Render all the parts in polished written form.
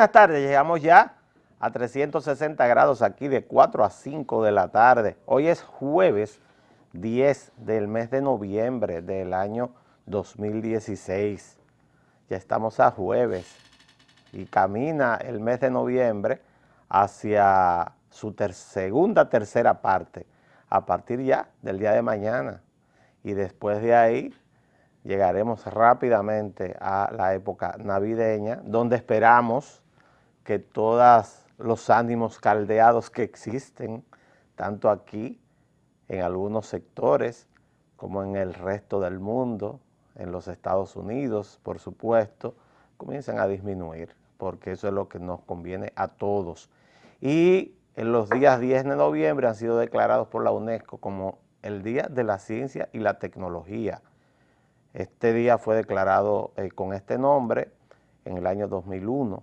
buenas tardes, llegamos ya a 360 grados aquí de 4 a 5 de la tarde. Hoy es jueves 10 del mes de noviembre del año 2016. Ya estamos a jueves y camina el mes de noviembre hacia su tercera parte, a partir ya del día de mañana. Y después de ahí llegaremos rápidamente a la época navideña, donde esperamos que todos los ánimos caldeados que existen, tanto aquí, en algunos sectores, como en el resto del mundo, en los Estados Unidos, por supuesto, comiencen a disminuir, porque eso es lo que nos conviene a todos. Y en los días 10 de noviembre han sido declarados por la UNESCO como el Día de la Ciencia y la Tecnología. Este día fue declarado con este nombre en el año 2001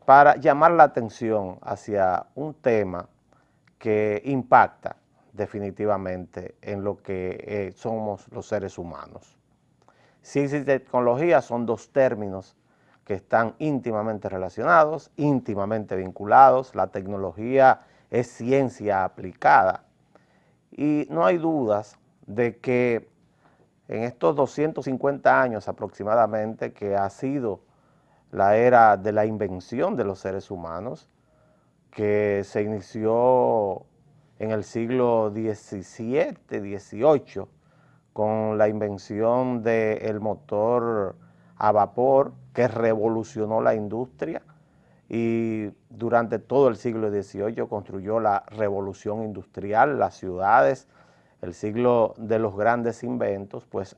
para llamar la atención hacia un tema que impacta definitivamente en lo que somos los seres humanos. Ciencia y tecnología son dos términos que están íntimamente relacionados, íntimamente vinculados. La tecnología es ciencia aplicada y no hay dudas de que en estos 250 años aproximadamente que ha sido la era de la invención de los seres humanos, que se inició en el siglo XVII, XVIII, con la invención del motor a vapor que revolucionó la industria y durante todo el siglo XVIII construyó la revolución industrial, las ciudades, el siglo de los grandes inventos. Pues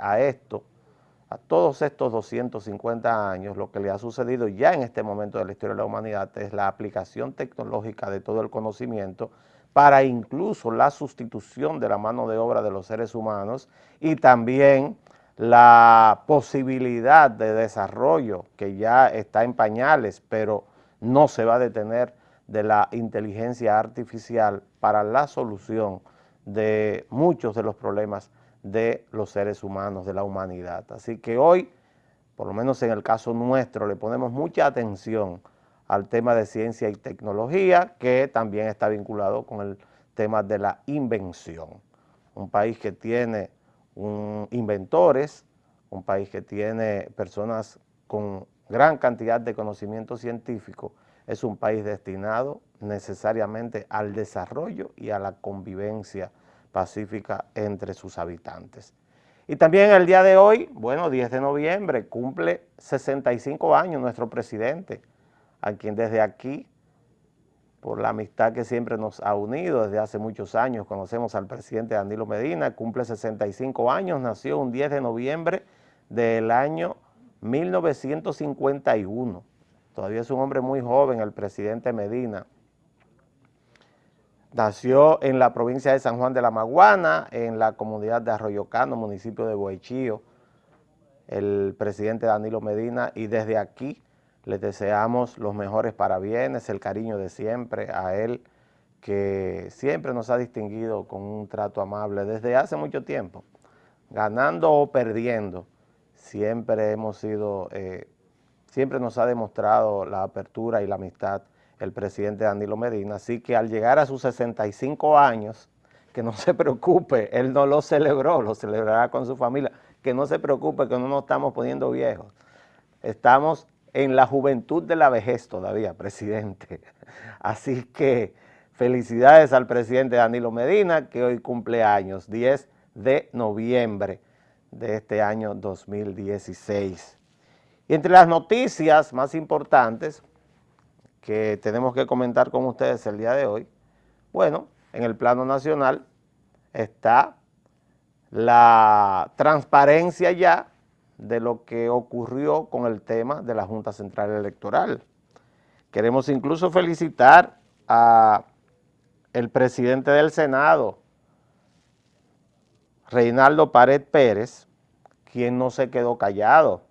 a todos estos 250 años, lo que le ha sucedido ya en este momento de la historia de la humanidad es la aplicación tecnológica de todo el conocimiento para incluso la sustitución de la mano de obra de los seres humanos y también la posibilidad de desarrollo que ya está en pañales, pero no se va a detener, de la inteligencia artificial para la solución de muchos de los problemas de los seres humanos, de la humanidad. Así que hoy, por lo menos en el caso nuestro, le ponemos mucha atención al tema de ciencia y tecnología, que también está vinculado con el tema de la invención. Un país que tiene inventores, un país que tiene personas con gran cantidad de conocimiento científico, es un país destinado necesariamente al desarrollo y a la convivencia pacífica entre sus habitantes. Y también el día de hoy, bueno, 10 de noviembre, cumple 65 años nuestro presidente, a quien desde aquí, por la amistad que siempre nos ha unido desde hace muchos años, conocemos al presidente Danilo Medina, cumple 65 años, nació un 10 de noviembre del año 1951. Todavía es un hombre muy joven el presidente Medina. Nació en la provincia de San Juan de la Maguana, en la comunidad de Arroyo Cano, municipio de Boichío, el presidente Danilo Medina, y desde aquí les deseamos los mejores parabienes, el cariño de siempre a él, que siempre nos ha distinguido con un trato amable desde hace mucho tiempo, ganando o perdiendo, siempre siempre nos ha demostrado la apertura y la amistad el presidente Danilo Medina. Así que al llegar a sus 65 años, que no se preocupe, él no lo celebró, lo celebrará con su familia, que no se preocupe que no nos estamos poniendo viejos, estamos en la juventud de la vejez todavía, presidente. Así que felicidades al presidente Danilo Medina, que hoy cumple años, 10 de noviembre de este año 2016. Y entre las noticias más importantes que tenemos que comentar con ustedes el día de hoy, bueno, en el plano nacional está la transparencia ya de lo que ocurrió con el tema de la Junta Central Electoral. Queremos incluso felicitar a el presidente del Senado, Reinaldo Pared Pérez, quien no se quedó callado,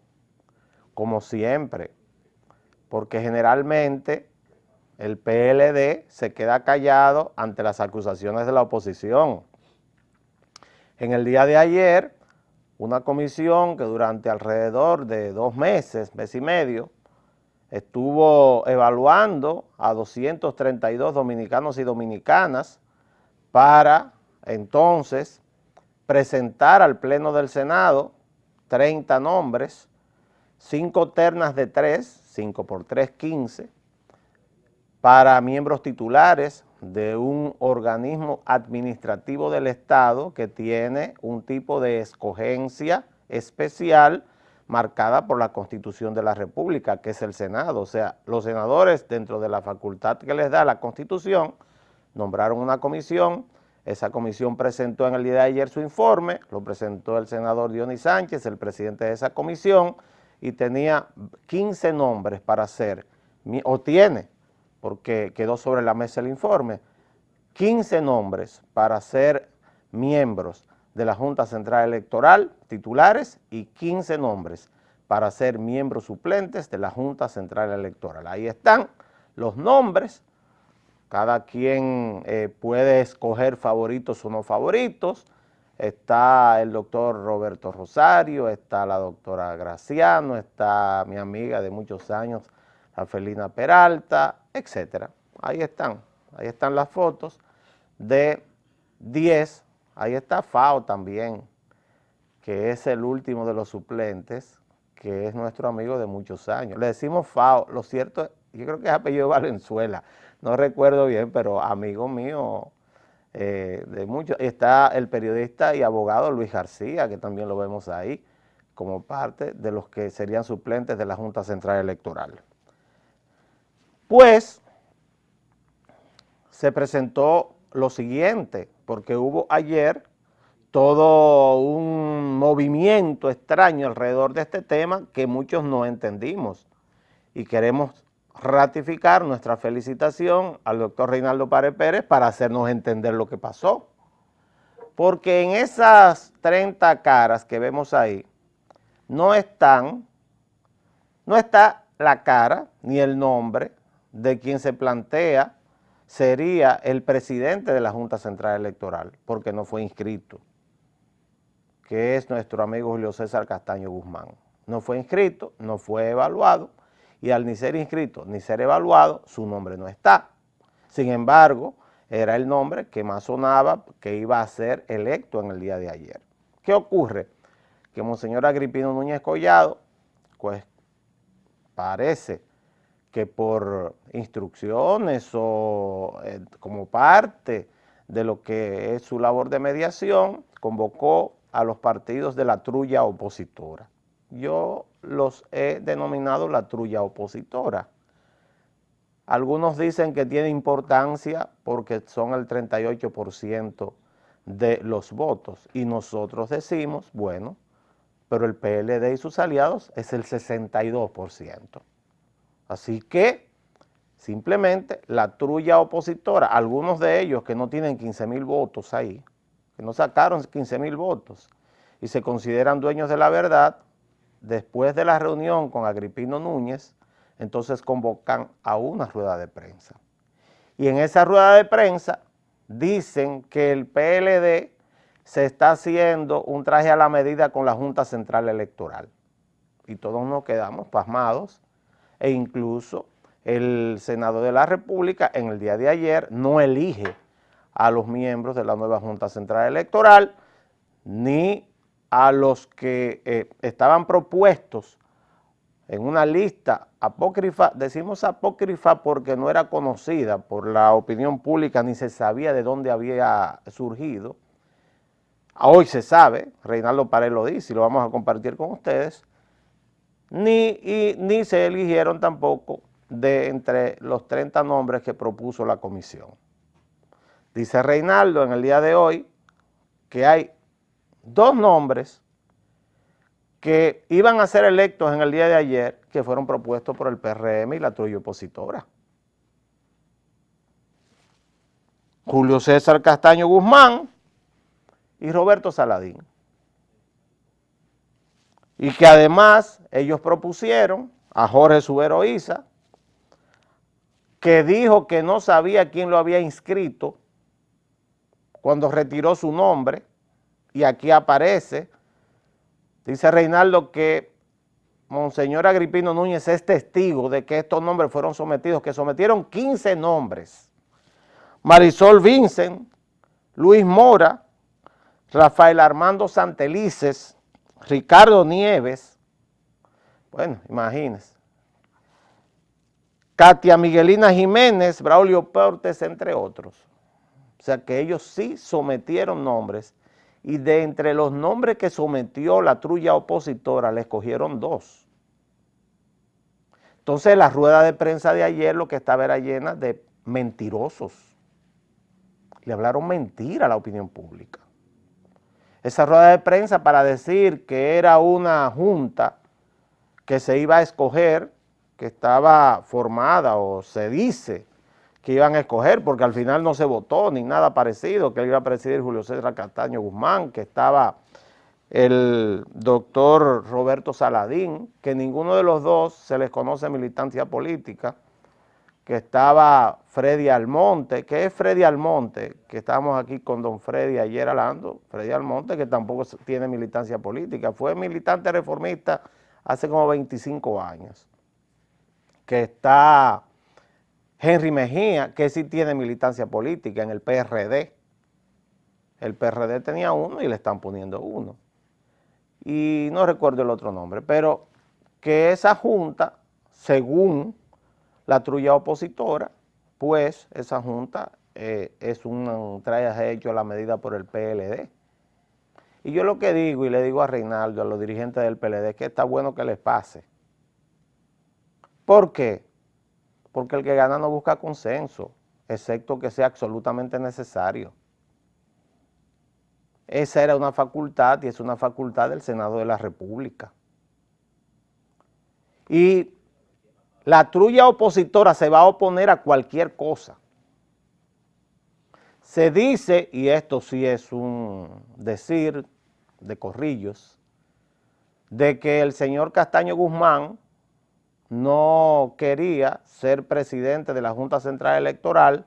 como siempre, porque generalmente el PLD se queda callado ante las acusaciones de la oposición. En el día de ayer, una comisión que durante alrededor de 2 meses, mes y medio, estuvo evaluando a 232 dominicanos y dominicanas para entonces presentar al Pleno del Senado 30 nombres, 5 ternas de 3, 5 por 3, 15, para miembros titulares de un organismo administrativo del Estado que tiene un tipo de escogencia especial marcada por la Constitución de la República, que es el Senado. O sea, los senadores, dentro de la facultad que les da la Constitución, nombraron una comisión. Esa comisión presentó en el día de ayer su informe, lo presentó el senador Dionis Sánchez, el presidente de esa comisión, y tenía 15 nombres para ser, o tiene, porque quedó sobre la mesa el informe, 15 nombres para ser miembros de la Junta Central Electoral, titulares, y 15 nombres para ser miembros suplentes de la Junta Central Electoral. Ahí están los nombres. Cada quien puede escoger favoritos o no favoritos. Está el doctor Roberto Rosario, está la doctora Graciano, está mi amiga de muchos años, Rafelina Peralta, etcétera. Ahí están las fotos de 10. Ahí está Fao también, que es el último de los suplentes, que es nuestro amigo de muchos años. Le decimos Fao, lo cierto, yo creo que es apellido Valenzuela, no recuerdo bien, pero amigo mío de muchos. Está el periodista y abogado Luis García, que también lo vemos ahí, como parte de los que serían suplentes de la Junta Central Electoral. Pues se presentó lo siguiente, porque hubo ayer todo un movimiento extraño alrededor de este tema que muchos no entendimos y queremos ratificar nuestra felicitación al doctor Reinaldo Pared Pérez para hacernos entender lo que pasó. Porque en esas 30 caras que vemos ahí no está la cara ni el nombre de quien se plantea sería el presidente de la Junta Central Electoral, porque no fue inscrito, que es nuestro amigo Julio César Castaño Guzmán. No fue inscrito, no fue evaluado, y al ni ser inscrito ni ser evaluado, su nombre no está. Sin embargo, era el nombre que más sonaba, que iba a ser electo en el día de ayer. ¿Qué ocurre? Que Monseñor Agripino Núñez Collado, pues parece que por instrucciones o como parte de lo que es su labor de mediación, convocó a los partidos de la trulla opositora. Yo los he denominado la trulla opositora. Algunos dicen que tiene importancia porque son el 38% de los votos y nosotros decimos, bueno, pero el PLD y sus aliados es el 62%. Así que simplemente la trulla opositora, algunos de ellos que no tienen 15,000 votos ahí, que no sacaron 15,000 votos y se consideran dueños de la verdad, después de la reunión con Agripino Núñez, entonces convocan a una rueda de prensa. Y en esa rueda de prensa dicen que el PLD se está haciendo un traje a la medida con la Junta Central Electoral. Y todos nos quedamos pasmados, e incluso el Senado de la República en el día de ayer no elige a los miembros de la nueva Junta Central Electoral, ni a los que estaban propuestos en una lista apócrifa. Decimos apócrifa porque no era conocida por la opinión pública ni se sabía de dónde había surgido. Hoy se sabe, Reinaldo Pared lo dice y lo vamos a compartir con ustedes, ni se eligieron tampoco de entre los 30 nombres que propuso la comisión. Dice Reinaldo en el día de hoy que hay 2 nombres que iban a ser electos en el día de ayer que fueron propuestos por el PRM y la trulla opositora. Julio César Castaño Guzmán y Roberto Saladín. Y que además ellos propusieron a Jorge Subero Isa, que dijo que no sabía quién lo había inscrito cuando retiró su nombre, y aquí aparece. Dice Reinaldo que Monseñor Agripino Núñez es testigo de que estos nombres fueron sometidos, que sometieron 15 nombres. Marisol Vincent, Luis Mora, Rafael Armando Santelices, Ricardo Nieves, bueno, imagínense, Katia Miguelina Jiménez, Braulio Portes, entre otros. O sea que ellos sí sometieron nombres y de entre los nombres que sometió la trulla opositora le escogieron 2. Entonces la rueda de prensa de ayer lo que estaba era llena de mentirosos. Le hablaron mentira a la opinión pública. Esa rueda de prensa para decir que era una junta que se iba a escoger, que estaba formada o se dice que iban a escoger, porque al final no se votó ni nada parecido, que él iba a presidir Julio César Castaño Guzmán, que estaba el doctor Roberto Saladín, que ninguno de los dos se les conoce militancia política, que estaba Freddy Almonte. ¿Qué es Freddy Almonte? Que estábamos aquí con don Freddy ayer hablando. Freddy Almonte, que tampoco tiene militancia política, fue militante reformista hace como 25 años. Que está Henry Mejía, que sí tiene militancia política en el PRD. El PRD tenía uno y le están poniendo uno. Y no recuerdo el otro nombre, pero que esa junta, según la trulla opositora, pues esa junta es un traje hecho a la medida por el PLD. Y yo lo que digo, y le digo a Reinaldo, a los dirigentes del PLD, es que está bueno que les pase. ¿Por qué? Porque el que gana no busca consenso, excepto que sea absolutamente necesario. Esa era una facultad y es una facultad del Senado de la República. Y la trulla opositora se va a oponer a cualquier cosa. Se dice, y esto sí es un decir de corrillos, de que el señor Castaño Guzmán no quería ser presidente de la Junta Central Electoral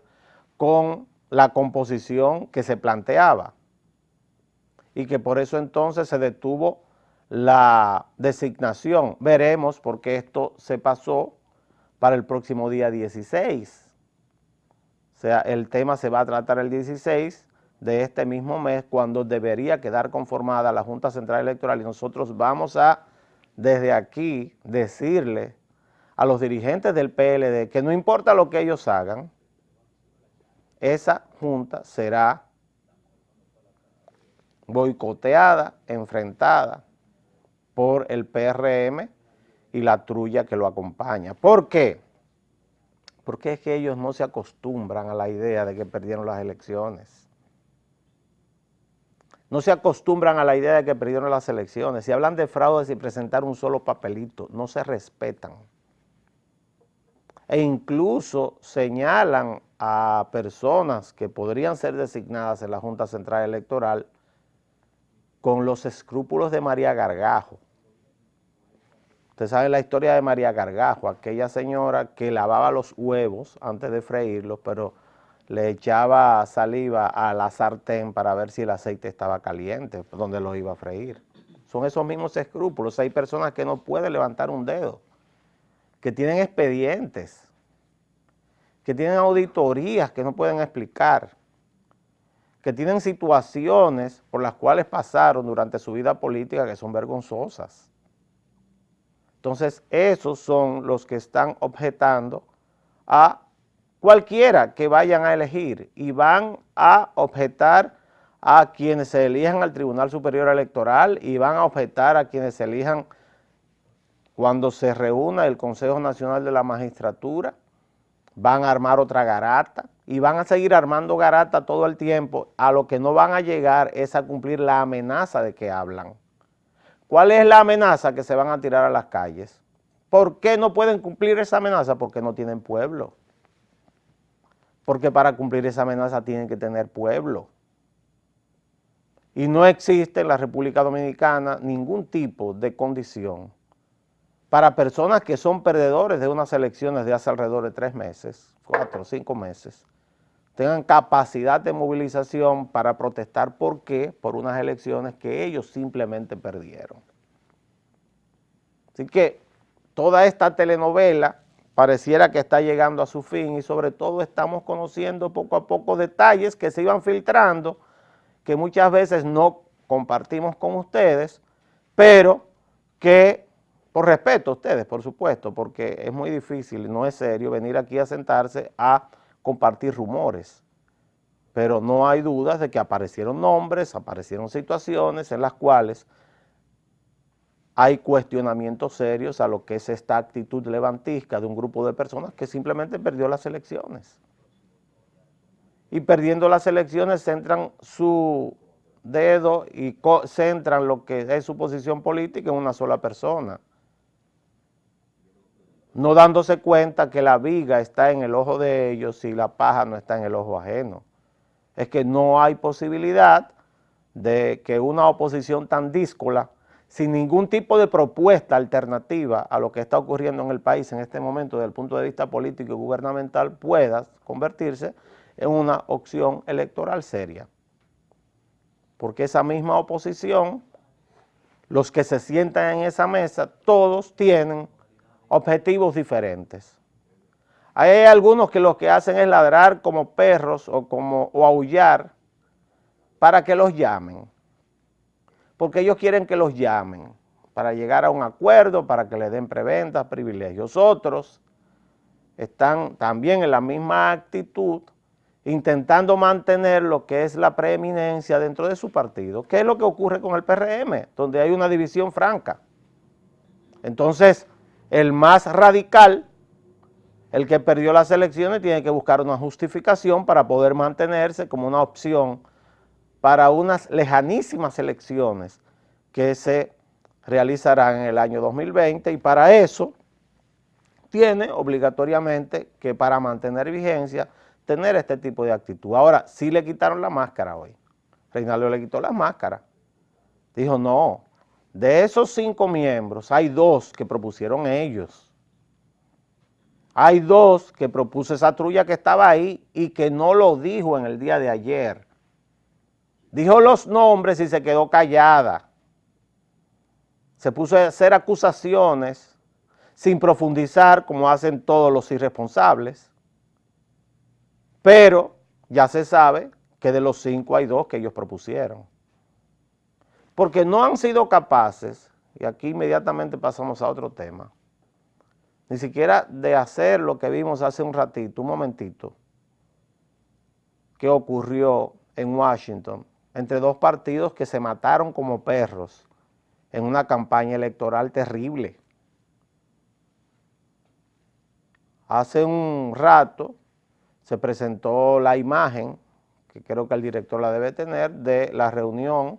con la composición que se planteaba y que por eso entonces se detuvo la designación. Veremos porque esto se pasó para el próximo día 16. O sea, el tema se va a tratar el 16 de este mismo mes, cuando debería quedar conformada la Junta Central Electoral, y nosotros vamos a, desde aquí, decirle a los dirigentes del PLD que no importa lo que ellos hagan, esa junta será boicoteada, enfrentada por el PRM y la trulla que lo acompaña. ¿Por qué? Porque es que ellos no se acostumbran a la idea de que perdieron las elecciones. No se acostumbran a la idea de que perdieron las elecciones. Si hablan de fraude sin presentar un solo papelito, no se respetan. E incluso señalan a personas que podrían ser designadas en la Junta Central Electoral con los escrúpulos de María Gargajo. Usted sabe la historia de María Gargajo, aquella señora que lavaba los huevos antes de freírlos, pero le echaba saliva a la sartén para ver si el aceite estaba caliente, donde los iba a freír. Son esos mismos escrúpulos. Hay personas que no pueden levantar un dedo, que tienen expedientes, que tienen auditorías que no pueden explicar, que tienen situaciones por las cuales pasaron durante su vida política que son vergonzosas. Entonces, esos son los que están objetando a cualquiera que vayan a elegir y van a objetar a quienes se elijan al Tribunal Superior Electoral y van a objetar a quienes se elijan cuando se reúna el Consejo Nacional de la Magistratura. Van a armar otra garata y van a seguir armando garata todo el tiempo. A lo que no van a llegar es a cumplir la amenaza de que hablan. ¿Cuál es la amenaza? Que se van a tirar a las calles. ¿Por qué no pueden cumplir esa amenaza? Porque no tienen pueblo. Porque para cumplir esa amenaza tienen que tener pueblo. Y no existe en la República Dominicana ningún tipo de condición para personas que son perdedores de unas elecciones de hace alrededor de 3 meses, 4 o 5 meses, tengan capacidad de movilización para protestar. ¿Por qué? Por unas elecciones que ellos simplemente perdieron. Así que toda esta telenovela pareciera que está llegando a su fin y sobre todo estamos conociendo poco a poco detalles que se iban filtrando, que muchas veces no compartimos con ustedes, pero que por respeto a ustedes, por supuesto, porque es muy difícil y no es serio venir aquí a sentarse a compartir rumores. Pero no hay dudas de que aparecieron nombres, aparecieron situaciones en las cuales hay cuestionamientos serios a lo que es esta actitud levantisca de un grupo de personas que simplemente perdió las elecciones. Y perdiendo las elecciones centran su dedo y centran lo que es su posición política en una sola persona, no dándose cuenta que la viga está en el ojo de ellos y la paja no está en el ojo ajeno. Es que no hay posibilidad de que una oposición tan díscola, sin ningún tipo de propuesta alternativa a lo que está ocurriendo en el país en este momento desde el punto de vista político y gubernamental, pueda convertirse en una opción electoral seria. Porque esa misma oposición, los que se sientan en esa mesa, todos tienen objetivos diferentes. Hay algunos que lo que hacen es ladrar como perros o aullar para que los llamen, porque ellos quieren que los llamen para llegar a un acuerdo, para que les den preventas, privilegios. Otros están también en la misma actitud, intentando mantener lo que es la preeminencia dentro de su partido. ¿Qué es lo que ocurre con el PRM? Donde hay una división franca. Entonces, el más radical, el que perdió las elecciones, tiene que buscar una justificación para poder mantenerse como una opción para unas lejanísimas elecciones que se realizarán en el año 2020 y para eso tiene obligatoriamente que para mantener vigencia tener este tipo de actitud. Ahora, sí le quitaron la máscara hoy. Reinaldo le quitó la máscara. Dijo, no, de esos 5 miembros hay 2 que propusieron ellos. Hay 2 que propuso esa trulla que estaba ahí y que no lo dijo en el día de ayer. Dijo los nombres y se quedó callada. Se puso a hacer acusaciones sin profundizar como hacen todos los irresponsables. Pero ya se sabe que de los 5 hay 2 que ellos propusieron. Porque no han sido capaces, y aquí inmediatamente pasamos a otro tema, ni siquiera de hacer lo que vimos hace un ratito, un momentito, que ocurrió en Washington, entre 2 partidos que se mataron como perros en una campaña electoral terrible. Hace un rato se presentó la imagen, que creo que el director la debe tener, de la reunión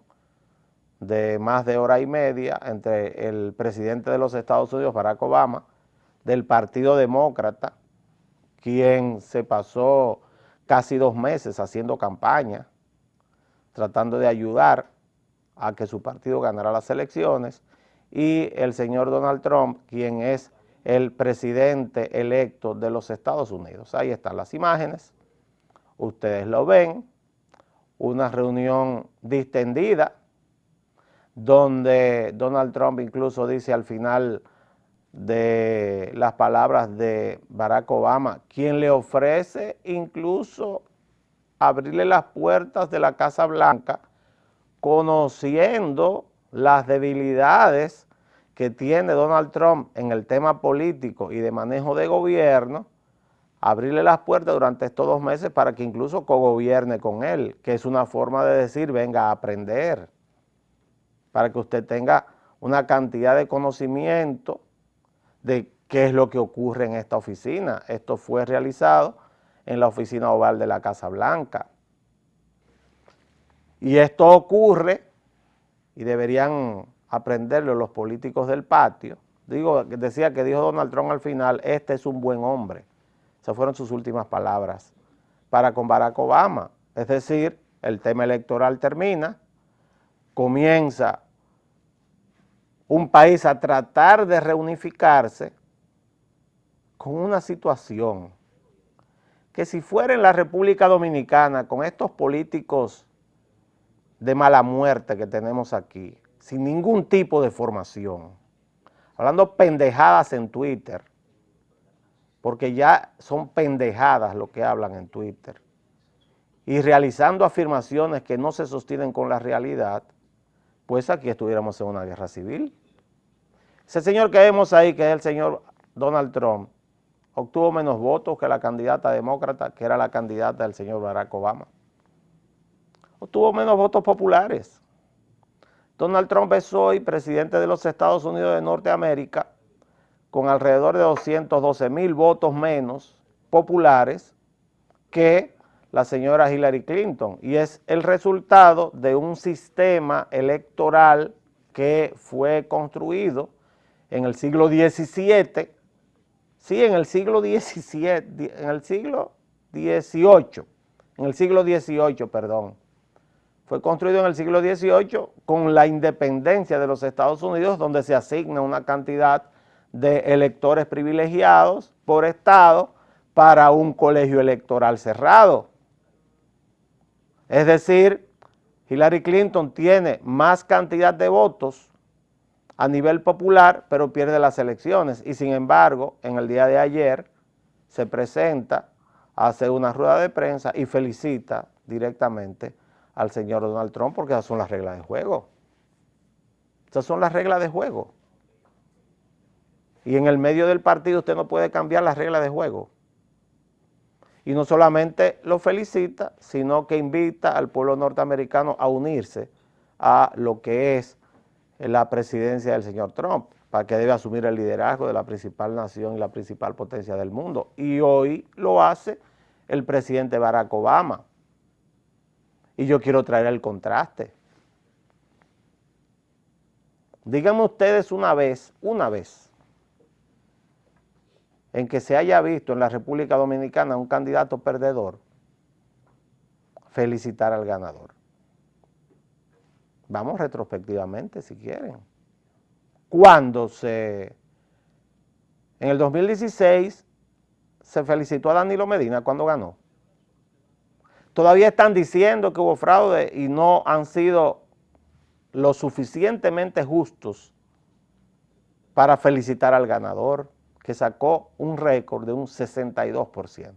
de más de hora y media entre el presidente de los Estados Unidos, Barack Obama, del Partido Demócrata, quien se pasó casi 2 meses haciendo campaña, tratando de ayudar a que su partido ganara las elecciones, y el señor Donald Trump, quien es el presidente electo de los Estados Unidos. Ahí están las imágenes, ustedes lo ven, una reunión distendida, donde Donald Trump incluso dice al final de las palabras de Barack Obama, quien le ofrece incluso abrirle las puertas de la Casa Blanca, conociendo las debilidades que tiene Donald Trump en el tema político y de manejo de gobierno, abrirle las puertas durante estos 2 meses para que incluso cogobierne con él, que es una forma de decir, venga a aprender, para que usted tenga una cantidad de conocimiento de qué es lo que ocurre en esta oficina. Esto fue realizado en la oficina oval de la Casa Blanca. Y esto ocurre, y deberían aprenderlo los políticos del patio. Decía que dijo Donald Trump al final, este es un buen hombre. Esas fueron sus últimas palabras para con Barack Obama. Es decir, el tema electoral termina, comienza un país a tratar de reunificarse con una situación que si fuera en la República Dominicana, con estos políticos de mala muerte que tenemos aquí, sin ningún tipo de formación, hablando pendejadas en Twitter, porque ya son pendejadas lo que hablan en Twitter, y realizando afirmaciones que no se sostienen con la realidad, pues aquí estuviéramos en una guerra civil. Ese señor que vemos ahí, que es el señor Donald Trump, obtuvo menos votos que la candidata demócrata, que era la candidata del señor Barack Obama. Obtuvo menos votos populares. Donald Trump es hoy presidente de los Estados Unidos de Norteamérica con alrededor de 212,000 votos menos populares que la señora Hillary Clinton, y es el resultado de un sistema electoral que fue construido en el siglo XVII, sí, en el siglo XVII, en el siglo XVIII, perdón. Fue construido en el siglo XVIII con la independencia de los Estados Unidos, donde se asigna una cantidad de electores privilegiados por estado para un colegio electoral cerrado. Es decir, Hillary Clinton tiene más cantidad de votos a nivel popular, pero pierde las elecciones. Y sin embargo, en el día de ayer se presenta, hace una rueda de prensa y felicita directamente al señor Donald Trump, porque esas son las reglas de juego. Esas son las reglas de juego. Y en el medio del partido usted no puede cambiar las reglas de juego. Y no solamente lo felicita, sino que invita al pueblo norteamericano a unirse a lo que es la presidencia del señor Trump, para que debe asumir el liderazgo de la principal nación y la principal potencia del mundo. Y hoy lo hace el presidente Barack Obama. Y yo quiero traer el contraste. Díganme ustedes una vez, en que se haya visto en la República Dominicana un candidato perdedor felicitar al ganador. Vamos retrospectivamente si quieren. En el 2016 se felicitó a Danilo Medina cuando ganó. Todavía están diciendo que hubo fraude y no han sido lo suficientemente justos para felicitar al ganador, que sacó un récord de un 62%.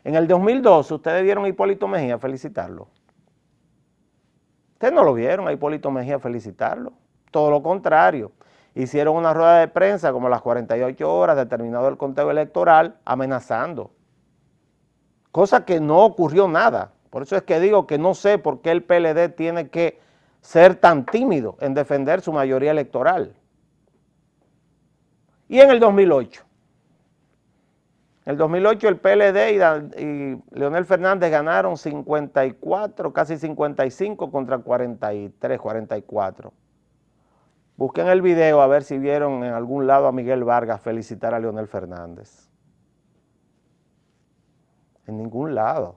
En el 2012 ustedes vieron a Hipólito Mejía felicitarlo. Ustedes no lo vieron a Hipólito Mejía felicitarlo. Todo lo contrario. Hicieron una rueda de prensa como a las 48 horas de terminado el conteo electoral amenazando. Cosa que no ocurrió nada. Por eso es que digo que no sé por qué el PLD tiene que ser tan tímido en defender su mayoría electoral. Y en el 2008. En el 2008 el PLD y Leonel Fernández ganaron 54, casi 55 contra 43, 44. Busquen el video a ver si vieron en algún lado a Miguel Vargas felicitar a Leonel Fernández. En ningún lado.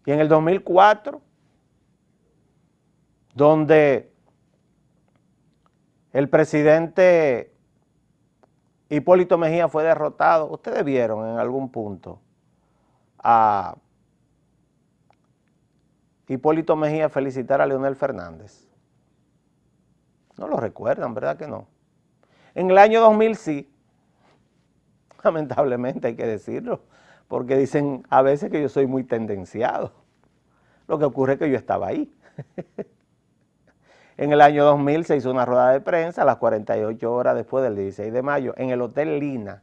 Y en el 2004, donde el presidente Hipólito Mejía fue derrotado, ustedes vieron en algún punto a Hipólito Mejía felicitar a Leonel Fernández. No lo recuerdan, ¿verdad que no? En el año 2000 sí, lamentablemente hay que decirlo, porque dicen a veces que yo soy muy tendenciado. Lo que ocurre es que yo estaba ahí. En el año 2000 se hizo una rueda de prensa a las 48 horas después del 16 de mayo en el Hotel Lina.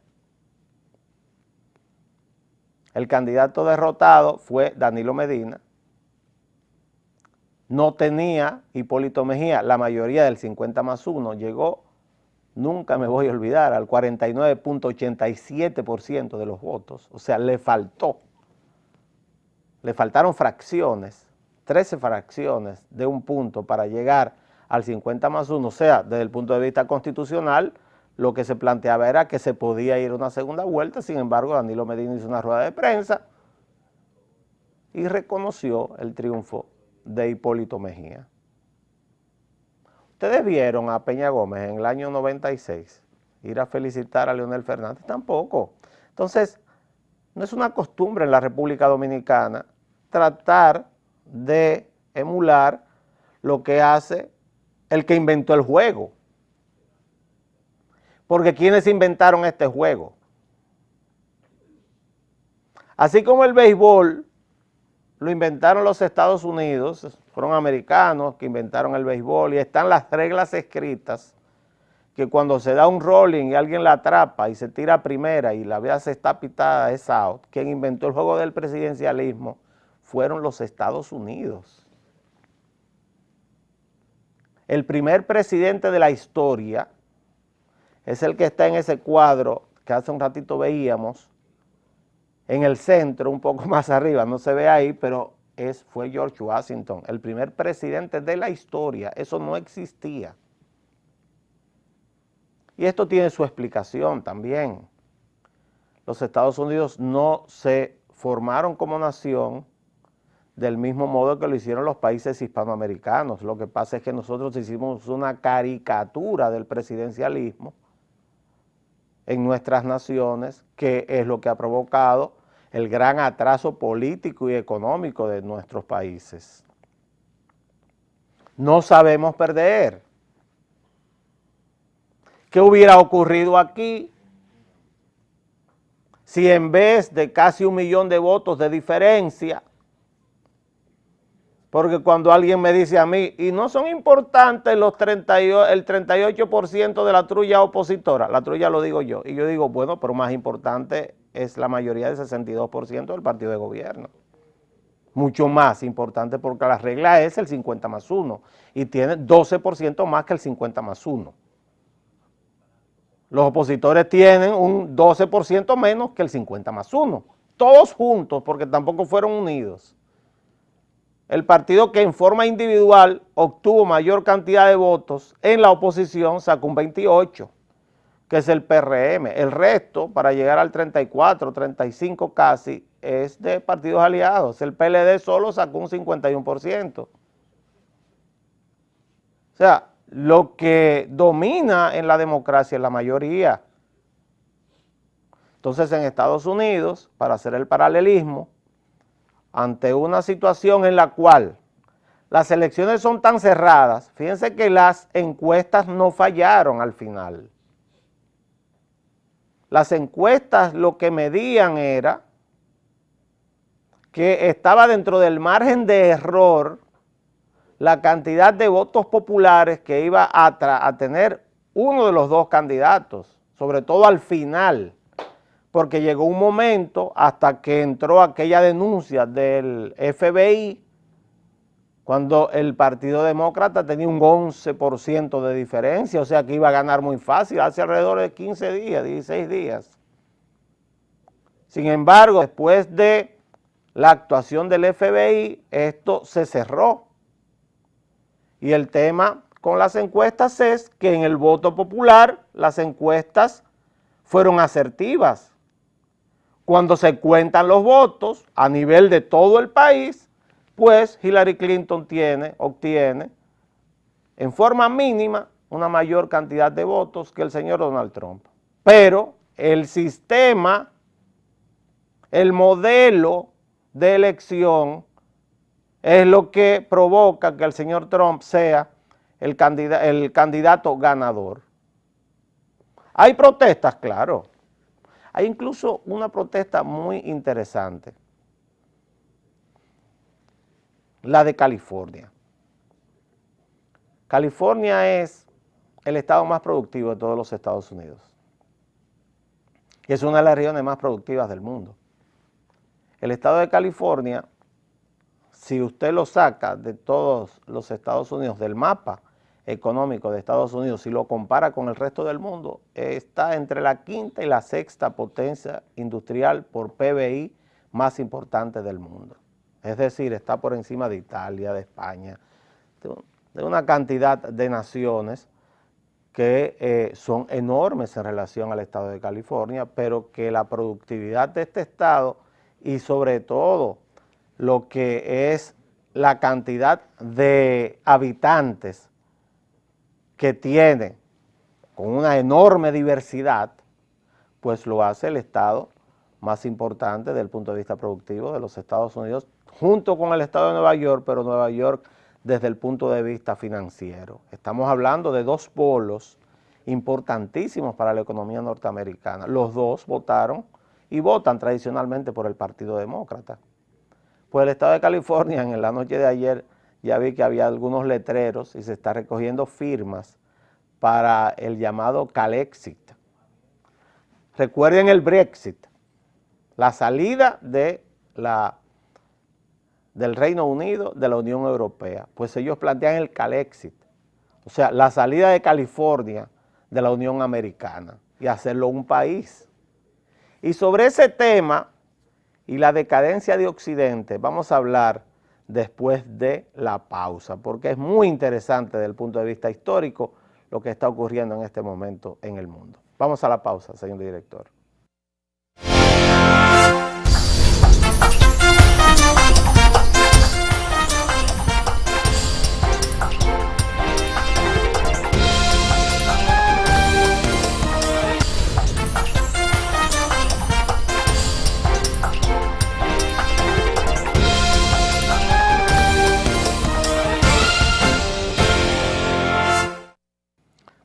El candidato derrotado fue Danilo Medina. No tenía Hipólito Mejía la mayoría del 50+1, llegó, nunca me voy a olvidar, al 49.87% de los votos. O sea, le faltaron fracciones, 13 fracciones de un punto para llegar al 50+1, o sea, desde el punto de vista constitucional, lo que se planteaba era que se podía ir a una segunda vuelta. Sin embargo, Danilo Medina hizo una rueda de prensa y reconoció el triunfo de Hipólito Mejía. ¿Ustedes vieron a Peña Gómez en el año 96 ir a felicitar a Leonel Fernández? Tampoco. Entonces, no es una costumbre en la República Dominicana tratar de emular lo que hace el que inventó el juego. Porque ¿quiénes inventaron este juego? Así como el béisbol lo inventaron los Estados Unidos, fueron americanos que inventaron el béisbol y están las reglas escritas que cuando se da un rolling y alguien la atrapa y se tira a primera y la base está pitada, es out. Quien inventó el juego del presidencialismo fueron los Estados Unidos. El primer presidente de la historia es el que está en ese cuadro que hace un ratito veíamos, en el centro, un poco más arriba, no se ve ahí, pero fue George Washington, el primer presidente de la historia. Eso no existía. Y esto tiene su explicación también. Los Estados Unidos no se formaron como nación del mismo modo que lo hicieron los países hispanoamericanos. Lo que pasa es que nosotros hicimos una caricatura del presidencialismo en nuestras naciones, que es lo que ha provocado el gran atraso político y económico de nuestros países. No sabemos perder. ¿Qué hubiera ocurrido aquí si en vez de casi 1 millón de votos de diferencia, porque cuando alguien me dice a mí, y no son importantes el 38% de la trulla opositora, la trulla lo digo yo, y yo digo, bueno, pero más importante es la mayoría del 62% del partido de gobierno. Mucho más importante porque la regla es el 50+1 y tiene 12% más que el 50+1. Los opositores tienen un 12% menos que el 50+1, todos juntos porque tampoco fueron unidos. El partido que en forma individual obtuvo mayor cantidad de votos en la oposición sacó un 28, que es el PRM. El resto, para llegar al 34, 35 casi, es de partidos aliados. El PLD solo sacó un 51%. O sea, lo que domina en la democracia es la mayoría. Entonces, en Estados Unidos, para hacer el paralelismo, ante una situación en la cual las elecciones son tan cerradas, fíjense que las encuestas no fallaron al final. Las encuestas lo que medían era que estaba dentro del margen de error la cantidad de votos populares que iba a tener uno de los dos candidatos, sobre todo al final, porque llegó un momento hasta que entró aquella denuncia del FBI, cuando el Partido Demócrata tenía un 11% de diferencia, o sea que iba a ganar muy fácil, hace alrededor de 15 días, 16 días. Sin embargo, después de la actuación del FBI, esto se cerró. Y el tema con las encuestas es que en el voto popular las encuestas fueron asertivas. Cuando se cuentan los votos a nivel de todo el país, pues Hillary Clinton obtiene en forma mínima una mayor cantidad de votos que el señor Donald Trump. Pero el sistema, el modelo de elección es lo que provoca que el señor Trump sea el candidato ganador. Hay protestas, claro. Hay incluso una protesta muy interesante, la de California. California es el estado más productivo de todos los Estados Unidos. Y es una de las regiones más productivas del mundo. El estado de California, si usted lo saca de todos los Estados Unidos, del mapa económico de Estados Unidos, si lo compara con el resto del mundo, está entre la quinta y la sexta potencia industrial por PBI más importante del mundo. Es decir, está por encima de Italia, de España, de una cantidad de naciones que son enormes en relación al estado de California, pero que la productividad de este estado y sobre todo lo que es la cantidad de habitantes que tiene con una enorme diversidad, pues lo hace el estado más importante desde el punto de vista productivo de los Estados Unidos, junto con el estado de Nueva York, pero Nueva York desde el punto de vista financiero. Estamos hablando de dos polos importantísimos para la economía norteamericana. Los dos votaron y votan tradicionalmente por el Partido Demócrata. Pues el estado de California, en la noche de ayer, ya vi que había algunos letreros y se está recogiendo firmas para el llamado Calexit. Recuerden el Brexit, la salida del Reino Unido de la Unión Europea. Pues ellos plantean el Calexit, o sea, la salida de California de la Unión Americana y hacerlo un país. Y sobre ese tema y la decadencia de Occidente vamos a hablar después de la pausa, porque es muy interesante desde el punto de vista histórico lo que está ocurriendo en este momento en el mundo. Vamos a la pausa, señor director.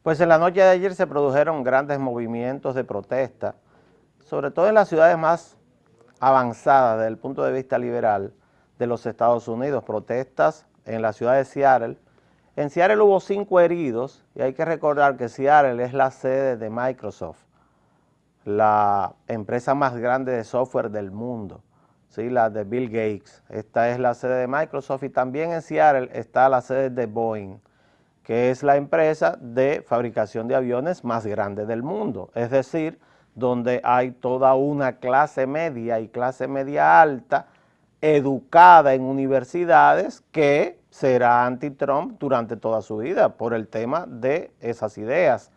Pues en la noche de ayer se produjeron grandes movimientos de protesta, sobre todo en las ciudades más avanzadas desde el punto de vista liberal de los Estados Unidos, protestas en la ciudad de Seattle. En Seattle hubo 5 heridos y hay que recordar que Seattle es la sede de Microsoft, la empresa más grande de software del mundo, ¿sí? La de Bill Gates. Esta es la sede de Microsoft y también en Seattle está la sede de Boeing, que es la empresa de fabricación de aviones más grande del mundo, es decir, donde hay toda una clase media y clase media alta educada en universidades que será anti-Trump durante toda su vida por el tema de esas ideas.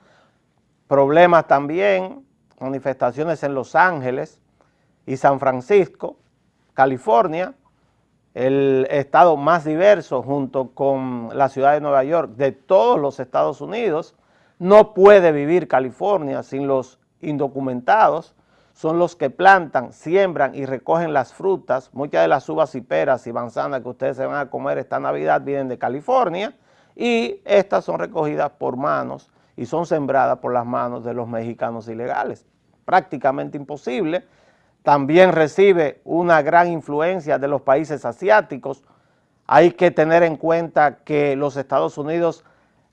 Problemas también, manifestaciones en Los Ángeles y San Francisco, California, el estado más diverso junto con la ciudad de Nueva York de todos los Estados Unidos. No puede vivir California sin los indocumentados, son los que plantan, siembran y recogen las frutas. Muchas de las uvas y peras y manzanas que ustedes se van a comer esta Navidad vienen de California y estas son recogidas por manos y son sembradas por las manos de los mexicanos ilegales. Prácticamente imposible. También recibe una gran influencia de los países asiáticos. Hay que tener en cuenta que los Estados Unidos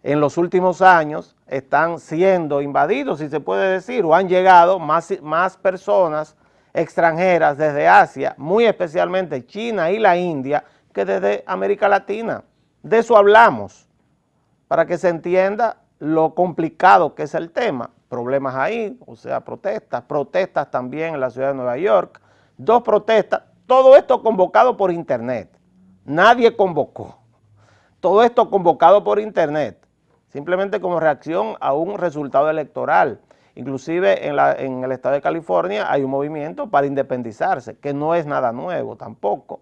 en los últimos años están siendo invadidos, si se puede decir, o han llegado más personas extranjeras desde Asia, muy especialmente China y la India, que desde América Latina. De eso hablamos, para que se entienda lo complicado que es el tema. Problemas ahí, o sea, protestas también en la ciudad de Nueva York, 2 protestas, todo esto convocado por internet, nadie convocó, todo esto convocado por internet, simplemente como reacción a un resultado electoral. Inclusive en el estado de California hay un movimiento para independizarse, que no es nada nuevo tampoco.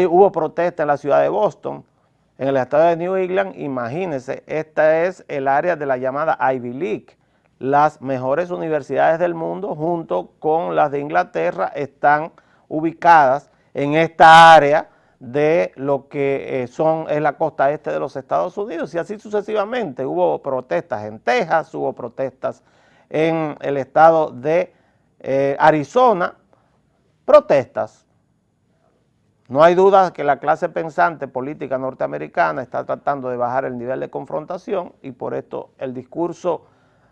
Hubo protestas en la ciudad de Boston, en el estado de New England. Imagínense, esta es el área de la llamada Ivy League. Las mejores universidades del mundo junto con las de Inglaterra están ubicadas en esta área de lo que es la costa este de los Estados Unidos y así sucesivamente. Hubo protestas en Texas, hubo protestas en el estado de Arizona, protestas. No hay duda que la clase pensante política norteamericana está tratando de bajar el nivel de confrontación y por esto el discurso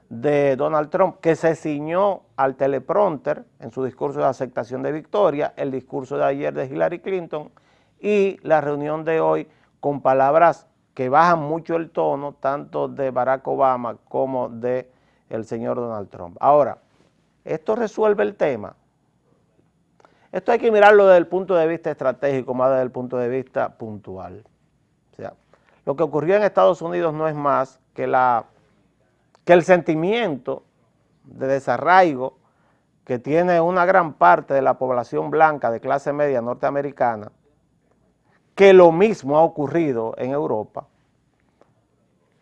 de Donald Trump, que se ciñó al teleprompter en su discurso de aceptación de victoria, el discurso de ayer de Hillary Clinton y la reunión de hoy con palabras que bajan mucho el tono, tanto de Barack Obama como de el señor Donald Trump. Ahora, ¿esto resuelve el tema? Esto hay que mirarlo desde el punto de vista estratégico, más desde el punto de vista puntual. O sea, lo que ocurrió en Estados Unidos no es más que el sentimiento de desarraigo que tiene una gran parte de la población blanca de clase media norteamericana, que lo mismo ha ocurrido en Europa,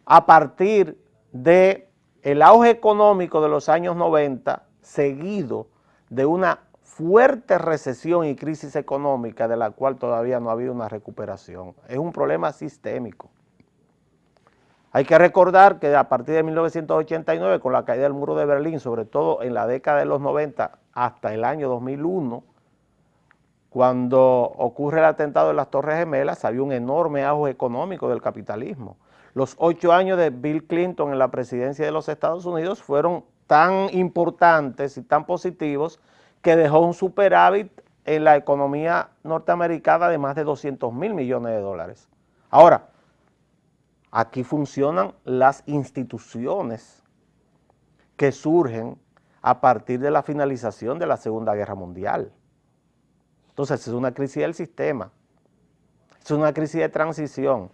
a partir del auge económico de los años 90, seguido de una fuerte recesión y crisis económica de la cual todavía no ha habido una recuperación. Es un problema sistémico. Hay que recordar que a partir de 1989, con la caída del muro de Berlín, sobre todo en la década de los 90 hasta el año 2001, cuando ocurre el atentado de las Torres Gemelas, había un enorme auge económico del capitalismo. Los 8 años de Bill Clinton en la presidencia de los Estados Unidos fueron tan importantes y tan positivos que dejó un superávit en la economía norteamericana de más de 200.000 millones de dólares. Ahora, aquí funcionan las instituciones que surgen a partir de la finalización de la Segunda Guerra Mundial. Entonces, es una crisis del sistema, es una crisis de transición.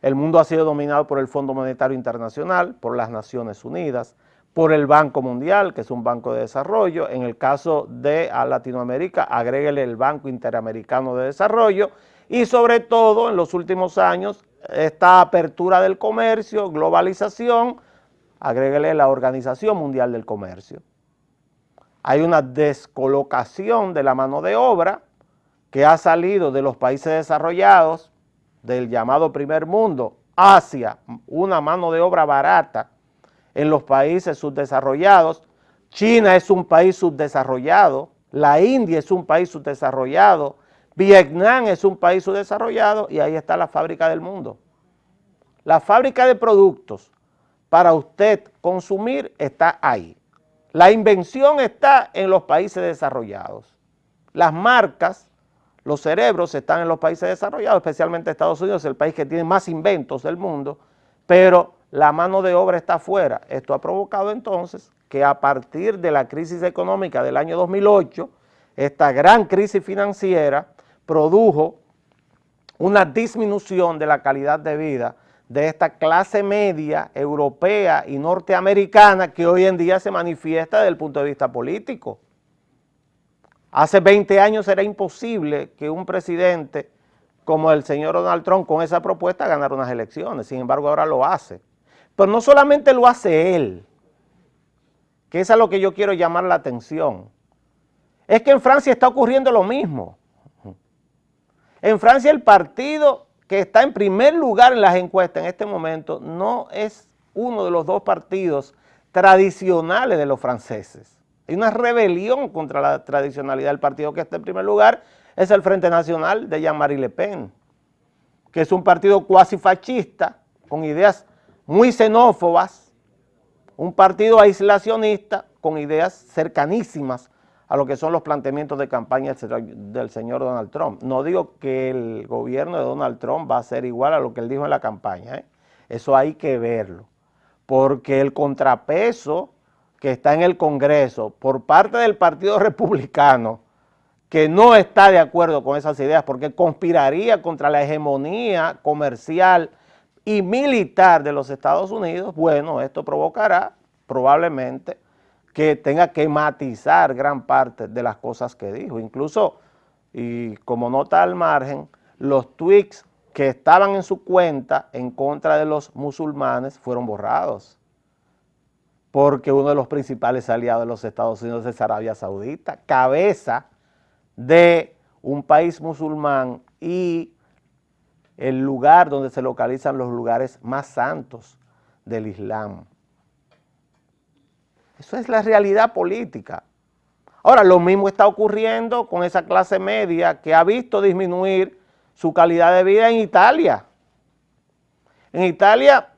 El mundo ha sido dominado por el Fondo Monetario Internacional, por las Naciones Unidas, por el Banco Mundial, que es un banco de desarrollo. En el caso de Latinoamérica, agréguele el Banco Interamericano de Desarrollo y sobre todo en los últimos años esta apertura del comercio, globalización, agréguele la Organización Mundial del Comercio. Hay una descolocación de la mano de obra que ha salido de los países desarrollados, del llamado primer mundo, hacia una mano de obra barata en los países subdesarrollados. China es un país subdesarrollado, la India es un país subdesarrollado, Vietnam es un país subdesarrollado y ahí está la fábrica del mundo. La fábrica de productos para usted consumir está ahí. La invención está en los países desarrollados. Las marcas, los cerebros están en los países desarrollados, especialmente Estados Unidos, el país que tiene más inventos del mundo, pero la mano de obra está afuera. Esto ha provocado entonces que a partir de la crisis económica del año 2008, esta gran crisis financiera produjo una disminución de la calidad de vida de esta clase media europea y norteamericana que hoy en día se manifiesta desde el punto de vista político. Hace 20 años era imposible que un presidente como el señor Donald Trump con esa propuesta ganara unas elecciones, sin embargo ahora lo hace. Pero no solamente lo hace él, que es a lo que yo quiero llamar la atención, es que en Francia está ocurriendo lo mismo. En Francia el partido que está en primer lugar en las encuestas en este momento no es uno de los dos partidos tradicionales de los franceses. Hay una rebelión contra la tradicionalidad. El partido que está en primer lugar es el Frente Nacional de Jean-Marie Le Pen, que es un partido cuasi fascista, con ideas muy xenófobas, un partido aislacionista con ideas cercanísimas a lo que son los planteamientos de campaña del señor Donald Trump. No digo que el gobierno de Donald Trump va a ser igual a lo que él dijo en la campaña, ¿eh? Eso hay que verlo, porque el contrapeso que está en el Congreso por parte del Partido Republicano, que no está de acuerdo con esas ideas, porque conspiraría contra la hegemonía comercial y militar de los Estados Unidos, bueno, esto provocará probablemente que tenga que matizar gran parte de las cosas que dijo. Incluso, y como nota al margen, los tweets que estaban en su cuenta en contra de los musulmanes fueron borrados, porque uno de los principales aliados de los Estados Unidos es Arabia Saudita, cabeza de un país musulmán y el lugar donde se localizan los lugares más santos del Islam. Eso es la realidad política. Ahora, lo mismo está ocurriendo con esa clase media que ha visto disminuir su calidad de vida en Italia. En Italia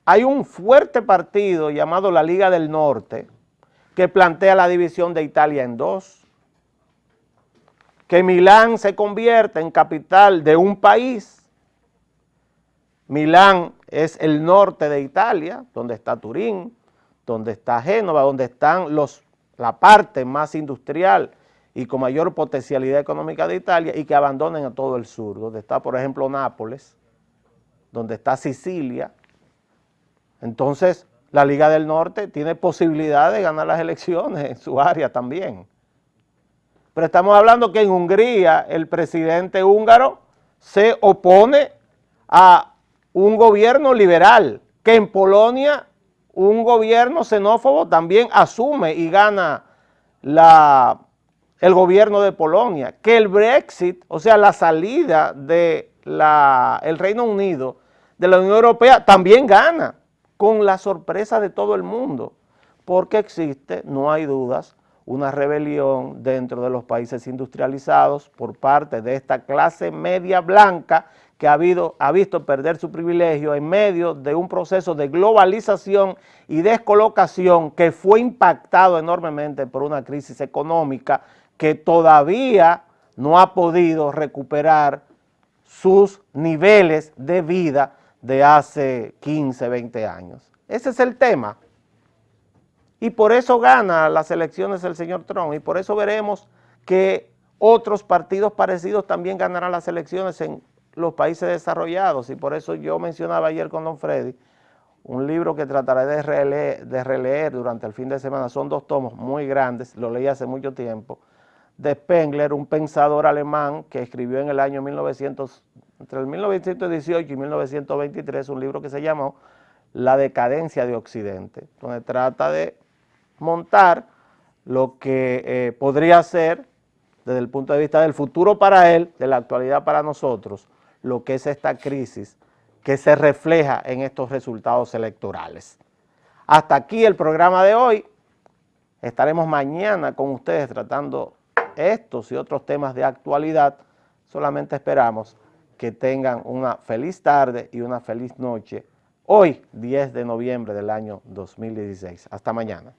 hay un fuerte partido llamado la Liga del Norte que plantea la división de Italia en dos. Que Milán se convierta en capital de un país. Milán es el norte de Italia, donde está Turín, donde está Génova, donde están la parte más industrial y con mayor potencialidad económica de Italia, y que abandonen a todo el sur, donde está, por ejemplo, Nápoles, donde está Sicilia. Entonces, la Liga del Norte tiene posibilidad de ganar las elecciones en su área también. Pero estamos hablando que en Hungría el presidente húngaro se opone a un gobierno liberal, que en Polonia un gobierno xenófobo también asume y gana el gobierno de Polonia, que el Brexit, o sea, la salida del Reino Unido de la Unión Europea, también gana, con la sorpresa de todo el mundo, porque existe, no hay dudas, una rebelión dentro de los países industrializados por parte de esta clase media blanca que ha visto perder su privilegio en medio de un proceso de globalización y descolocación que fue impactado enormemente por una crisis económica que todavía no ha podido recuperar sus niveles de vida de hace 15, 20 años. Ese es el tema. Y por eso gana las elecciones el señor Trump, y por eso veremos que otros partidos parecidos también ganarán las elecciones en los países desarrollados. Y por eso yo mencionaba ayer con don Freddy un libro que trataré de releer durante el fin de semana. Son 2 tomos muy grandes, lo leí hace mucho tiempo, de Spengler, un pensador alemán que escribió en el año entre el 1918 y 1923, un libro que se llamó La decadencia de Occidente, donde trata de montar lo que podría ser, desde el punto de vista del futuro para él, de la actualidad para nosotros, lo que es esta crisis que se refleja en estos resultados electorales. Hasta aquí el programa de hoy. Estaremos mañana con ustedes tratando estos y otros temas de actualidad. Solamente esperamos que tengan una feliz tarde y una feliz noche. Hoy, 10 de noviembre del año 2016. Hasta mañana.